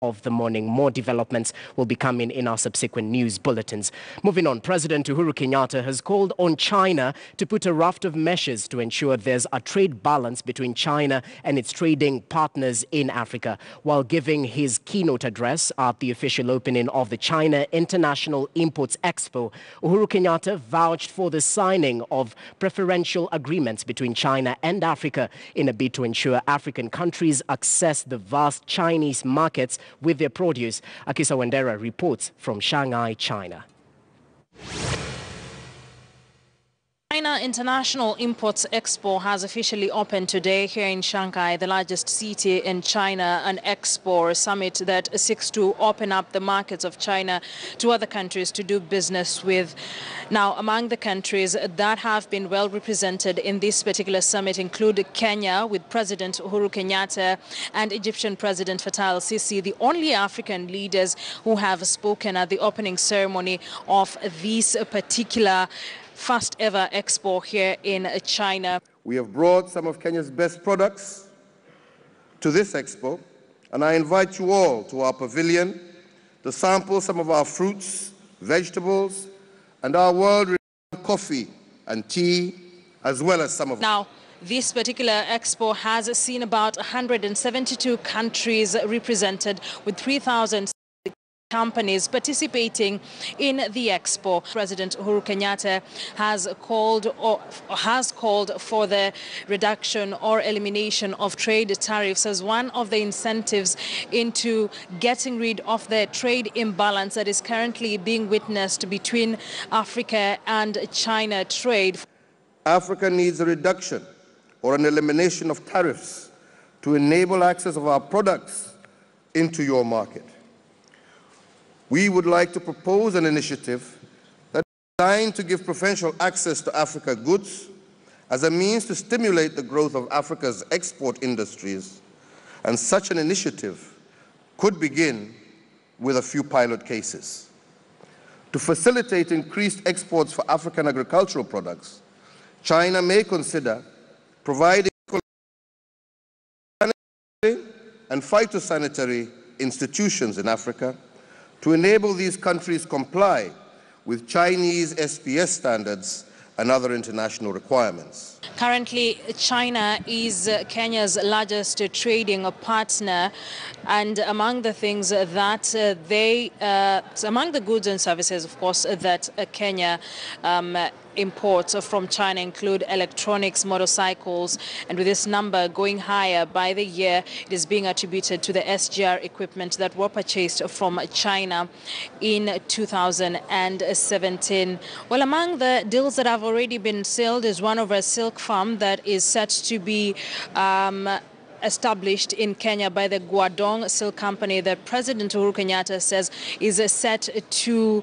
of the morning. More developments will be coming in our subsequent news bulletins. Moving on, President Uhuru Kenyatta has called on China to put a raft of measures to ensure there's a trade balance between China and its trading partners in Africa. While giving his keynote address at the official opening of the China International Imports Expo, Uhuru Kenyatta vouched for the signing of preferential agreements between China and Africa in a bid to ensure African countries access the vast Chinese markets with their produce. Akisa Wendera reports from Shanghai, China. China International Imports Expo has officially opened today here in Shanghai, the largest city in China, an expo, a summit that seeks to open up the markets of China to other countries to do business with. Now, among the countries that have been well represented in this particular summit include Kenya, with President Uhuru Kenyatta and Egyptian President Fattah al-Sisi, the only African leaders who have spoken at the opening ceremony of this particular first ever expo here in China. We have brought some of Kenya's best products to this expo, and I invite you all to our pavilion to sample some of our fruits, vegetables, and our world-renowned coffee and tea, as well as some of... Now, this particular expo has seen about 172 countries represented, with 3,000 companies participating in the expo. President Uhuru Kenyatta has called for the reduction or elimination of trade tariffs as one of the incentives into getting rid of the trade imbalance that is currently being witnessed between Africa and China trade. Africa needs a reduction or an elimination of tariffs to enable access of our products into your market. We would like to propose an initiative that is designed to give preferential access to Africa goods as a means to stimulate the growth of Africa's export industries. And such an initiative could begin with a few pilot cases. To facilitate increased exports for African agricultural products, China may consider providing sanitary and phytosanitary institutions in Africa to enable these countries comply with Chinese SPS standards and other international requirements. Currently, China is Kenya's largest trading partner, and among the things that among the goods and services, of course, that Kenya imports from China include electronics, motorcycles, and with this number going higher by the year, it is being attributed to the SGR equipment that were purchased from China in 2017. Well, among the deals that have already been sealed is one of a silk farm that is set to be established in Kenya by the Guadong Silk Company that President Uhuru Kenyatta says is set to